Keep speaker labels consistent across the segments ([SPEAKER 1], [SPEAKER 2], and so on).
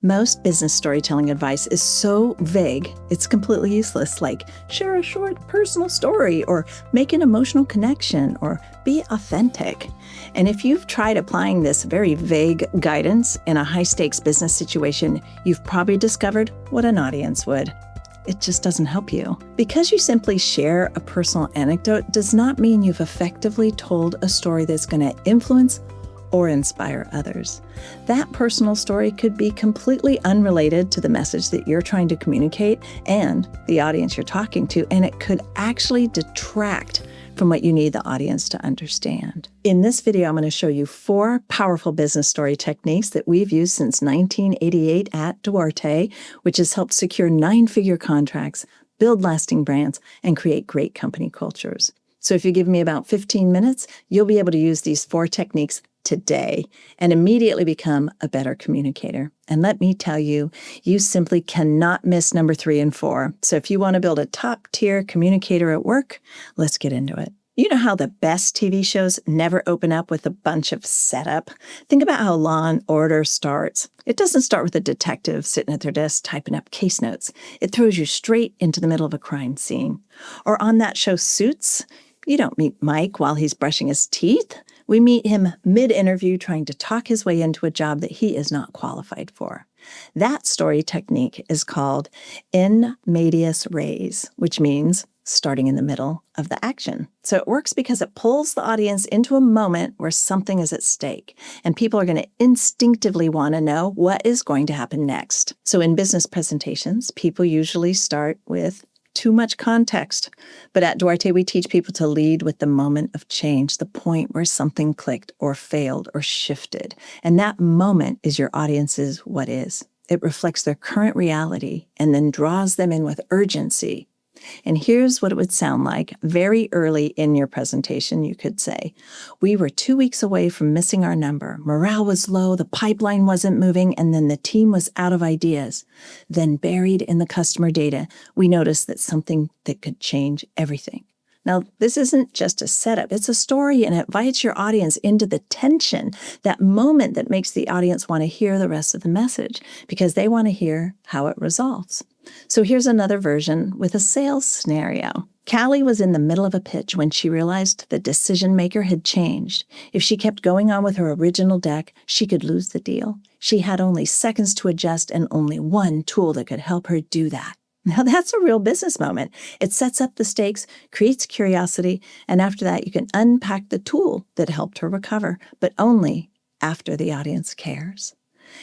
[SPEAKER 1] Most business storytelling advice is so vague, it's completely useless, like share a short personal story or make an emotional connection or be authentic. And if you've tried applying this very vague guidance in a high-stakes business situation, you've probably discovered what an audience would. It just doesn't help you. Because you simply share a personal anecdote does not mean you've effectively told a story that's going to influence or inspire others. That personal story could be completely unrelated to the message that you're trying to communicate and the audience you're talking to, and it could actually detract from what you need the audience to understand. In this video, I'm going to show you 4 powerful business story techniques that we've used since 1988 at Duarte, which has helped secure 9-figure contracts, build lasting brands, and create great company cultures. So if you give me about 15 minutes, you'll be able to use these 4 techniques today and immediately become a better communicator. And let me tell you, you simply cannot miss number 3 and 4. So if you want to build a top-tier communicator at work, let's get into it. You know how the best TV shows never open up with a bunch of setup? Think about how Law & Order starts. It doesn't start with a detective sitting at their desk typing up case notes. It throws you straight into the middle of a crime scene. Or on that show Suits, you don't meet Mike while he's brushing his teeth. We meet him mid-interview trying to talk his way into a job that he is not qualified for. That story technique is called in medias res, which means starting in the middle of the action. So it works because it pulls the audience into a moment where something is at stake, and people are going to instinctively want to know what is going to happen next. So in business presentations, people usually start with too much context. But at Duarte, we teach people to lead with the moment of change, the point where something clicked or failed or shifted. And that moment is your audience's what is. It reflects their current reality and then draws them in with urgency. And here's what it would sound like very early in your presentation. You could say, we were 2 weeks away from missing our number. Morale was low, the pipeline wasn't moving, and then the team was out of ideas. Then buried in the customer data, we noticed that something that could change everything. Now, this isn't just a setup. It's a story, and it invites your audience into the tension, that moment that makes the audience want to hear the rest of the message because they want to hear how it resolves. So here's another version with a sales scenario. Callie was in the middle of a pitch when she realized the decision maker had changed. If she kept going on with her original deck, she could lose the deal. She had only seconds to adjust and only one tool that could help her do that. Now that's a real business moment. It sets up the stakes, creates curiosity, and after that you can unpack the tool that helped her recover, but only after the audience cares.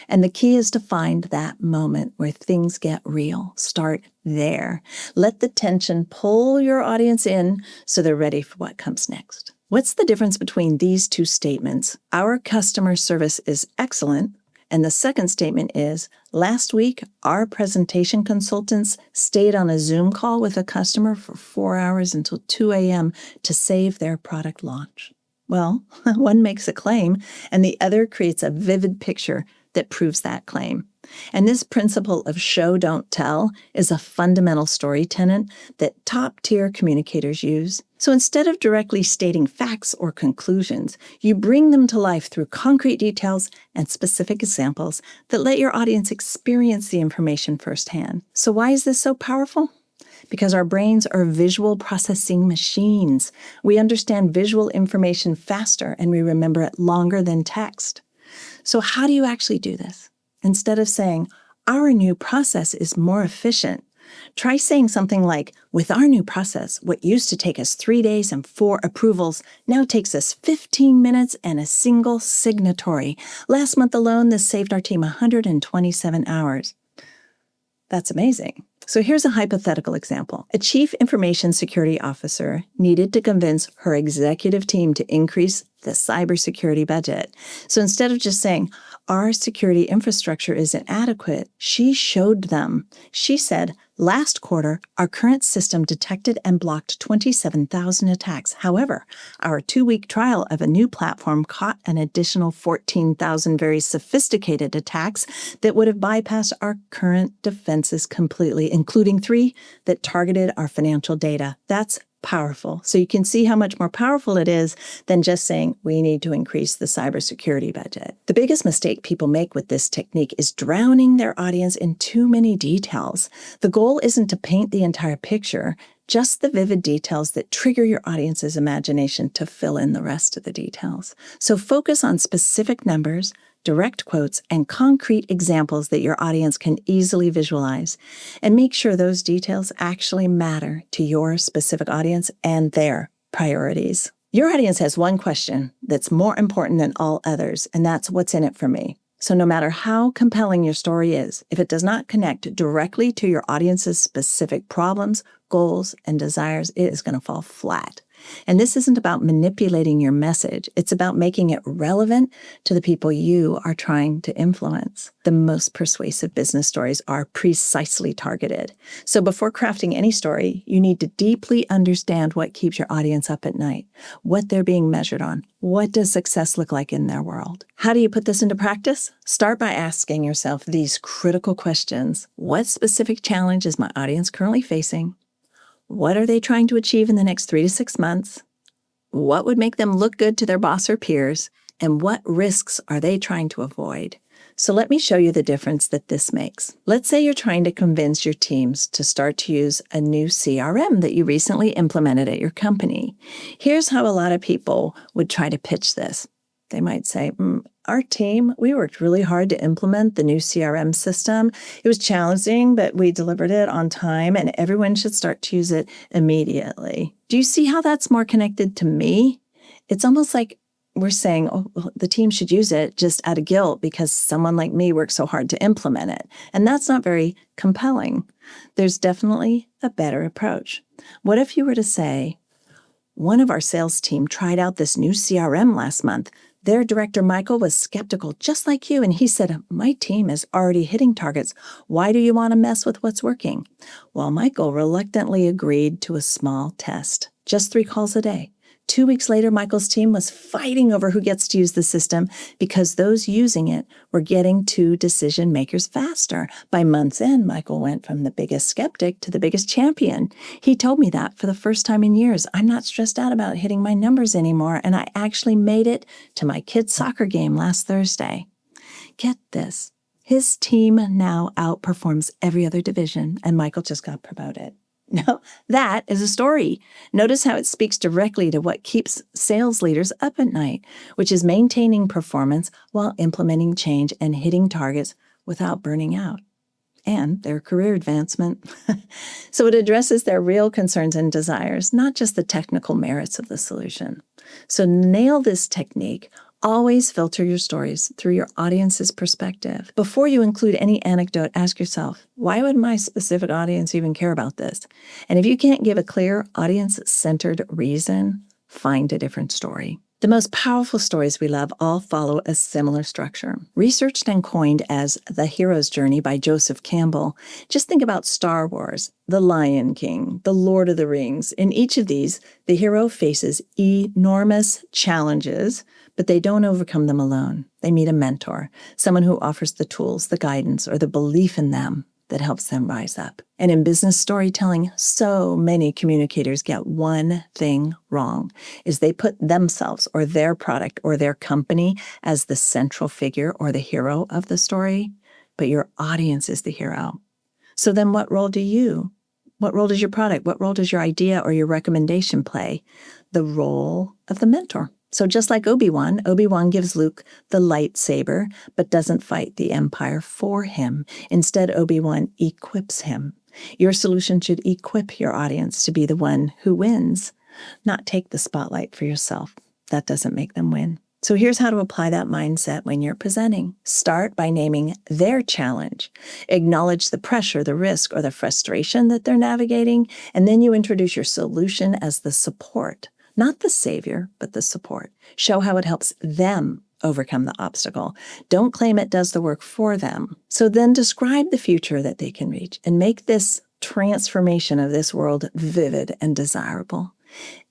[SPEAKER 1] And the key is to find that moment where things get real. Start there. Let the tension pull your audience in so they're ready for what comes next. What's the difference between these 2 statements? Our customer service is excellent. And the second statement is, last week, our presentation consultants stayed on a Zoom call with a customer for 4 hours until 2 a.m. to save their product launch. Well, one makes a claim, and the other creates a vivid picture that proves that claim. And this principle of show, don't tell is a fundamental story tenet that top-tier communicators use. So instead of directly stating facts or conclusions, you bring them to life through concrete details and specific examples that let your audience experience the information firsthand. So why is this so powerful? Because our brains are visual processing machines. We understand visual information faster and we remember it longer than text. So how do you actually do this? Instead of saying, our new process is more efficient, try saying something like, with our new process, what used to take us 3 days and 4 approvals now takes us 15 minutes and a single signatory. Last month alone, this saved our team 127 hours. That's amazing. So here's a hypothetical example. A chief information security officer needed to convince her executive team to increase the cybersecurity budget. So instead of just saying, our security infrastructure is inadequate, she showed them. She said, last quarter, our current system detected and blocked 27,000 attacks. However, our 2-week trial of a new platform caught an additional 14,000 very sophisticated attacks that would have bypassed our current defenses completely, including 3 that targeted our financial data. That's powerful. So you can see how much more powerful it is than just saying, we need to increase the cybersecurity budget. The biggest mistake people make with this technique is drowning their audience in too many details. The goal isn't to paint the entire picture, just the vivid details that trigger your audience's imagination to fill in the rest of the details. So focus on specific numbers, direct quotes, and concrete examples that your audience can easily visualize. And make sure those details actually matter to your specific audience and their priorities. Your audience has one question that's more important than all others, and that's what's in it for me. So no matter how compelling your story is, if it does not connect directly to your audience's specific problems, goals, and desires, it is going to fall flat. And this isn't about manipulating your message. It's about making it relevant to the people you are trying to influence. The most persuasive business stories are precisely targeted. So before crafting any story, you need to deeply understand what keeps your audience up at night, what they're being measured on. What does success look like in their world? How do you put this into practice? Start by asking yourself these critical questions. What specific challenge is my audience currently facing? What are they trying to achieve in the next 3 to 6 months? What would make them look good to their boss or peers? And what risks are they trying to avoid? So let me show you the difference that this makes. Let's say you're trying to convince your teams to start to use a new CRM that you recently implemented at your company. Here's how a lot of people would try to pitch this. They might say, our team, we worked really hard to implement the new CRM system. It was challenging, but we delivered it on time, and everyone should start to use it immediately. Do you see how that's more connected to me? It's almost like we're saying, oh, well, the team should use it just out of guilt because someone like me worked so hard to implement it. And that's not very compelling. There's definitely a better approach. What if you were to say, one of our sales team tried out this new CRM last month. Their director, Michael, was skeptical, just like you, and he said, my team is already hitting targets. Why do you want to mess with what's working? Well, Michael reluctantly agreed to a small test, just 3 calls a day. 2 weeks later, Michael's team was fighting over who gets to use the system because those using it were getting to decision makers faster. By month's end, Michael went from the biggest skeptic to the biggest champion. He told me that for the first time in years, I'm not stressed out about hitting my numbers anymore, and I actually made it to my kid's soccer game last Thursday. Get this. His team now outperforms every other division, and Michael just got promoted. Now, that is a story. Notice how it speaks directly to what keeps sales leaders up at night, which is maintaining performance while implementing change and hitting targets without burning out. And their career advancement. So it addresses their real concerns and desires, not just the technical merits of the solution. So nail this technique. Always filter your stories through your audience's perspective. Before you include any anecdote, ask yourself, why would my specific audience even care about this? And if you can't give a clear, audience-centered reason, find a different story. The most powerful stories we love all follow a similar structure. Researched and coined as The Hero's Journey by Joseph Campbell, just think about Star Wars, The Lion King, The Lord of the Rings. In each of these, the hero faces enormous challenges, but they don't overcome them alone. They meet a mentor, someone who offers the tools, the guidance, or the belief in them that helps them rise up. And in business storytelling, so many communicators get one thing wrong, is they put themselves or their product or their company as the central figure or the hero of the story, but your audience is the hero. So then what role does your product, what role does your idea or your recommendation play? The role of the mentor. So just like Obi-Wan gives Luke the lightsaber, but doesn't fight the Empire for him. Instead, Obi-Wan equips him. Your solution should equip your audience to be the one who wins, not take the spotlight for yourself. That doesn't make them win. So here's how to apply that mindset when you're presenting. Start by naming their challenge. Acknowledge the pressure, the risk, or the frustration that they're navigating, and then you introduce your solution as the support. Not the savior, but the support. Show how it helps them overcome the obstacle. Don't claim it does the work for them. So then describe the future that they can reach and make this transformation of this world vivid and desirable.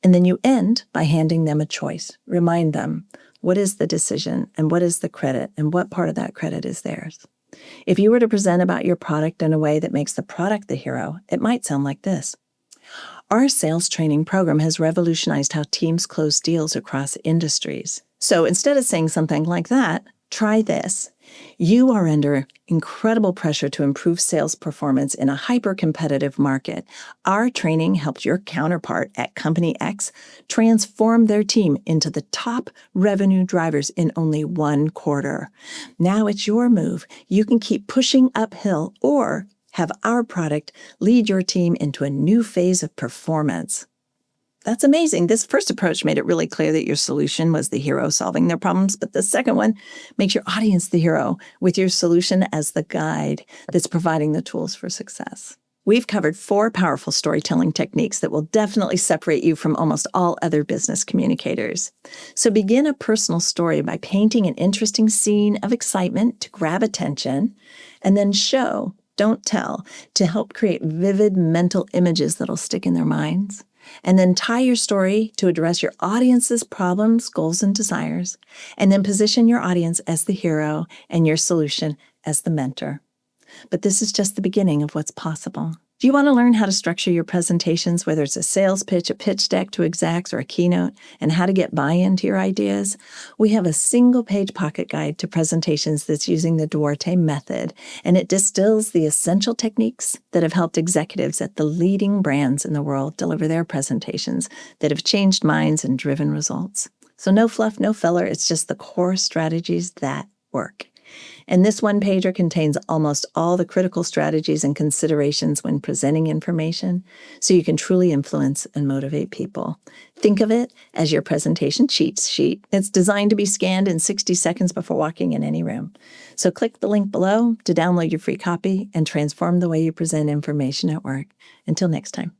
[SPEAKER 1] And then you end by handing them a choice. Remind them, what is the decision and what is the credit and what part of that credit is theirs? If you were to present about your product in a way that makes the product the hero, it might sound like this. Our sales training program has revolutionized how teams close deals across industries. So instead of saying something like that, try this. You are under incredible pressure to improve sales performance in a hyper-competitive market. Our training helped your counterpart at Company X transform their team into the top revenue drivers in only 1 quarter. Now it's your move. You can keep pushing uphill or have our product lead your team into a new phase of performance. That's amazing. This first approach made it really clear that your solution was the hero solving their problems, but the second one makes your audience the hero with your solution as the guide that's providing the tools for success. We've covered 4 powerful storytelling techniques that will definitely separate you from almost all other business communicators. So begin a personal story by painting an interesting scene of excitement to grab attention, and then show, don't tell, to help create vivid mental images that'll stick in their minds. And then tie your story to address your audience's problems, goals, and desires, and then position your audience as the hero and your solution as the mentor. But this is just the beginning of what's possible. Do you want to learn how to structure your presentations, whether it's a sales pitch, a pitch deck to execs, or a keynote, and how to get buy-in to your ideas? We have a single-page pocket guide to presentations that's using the Duarte method, and it distills the essential techniques that have helped executives at the leading brands in the world deliver their presentations that have changed minds and driven results. So no fluff, no filler, it's just the core strategies that work. And this one-pager contains almost all the critical strategies and considerations when presenting information, so you can truly influence and motivate people. Think of it as your presentation cheat sheet. It's designed to be scanned in 60 seconds before walking in any room. So click the link below to download your free copy and transform the way you present information at work. Until next time.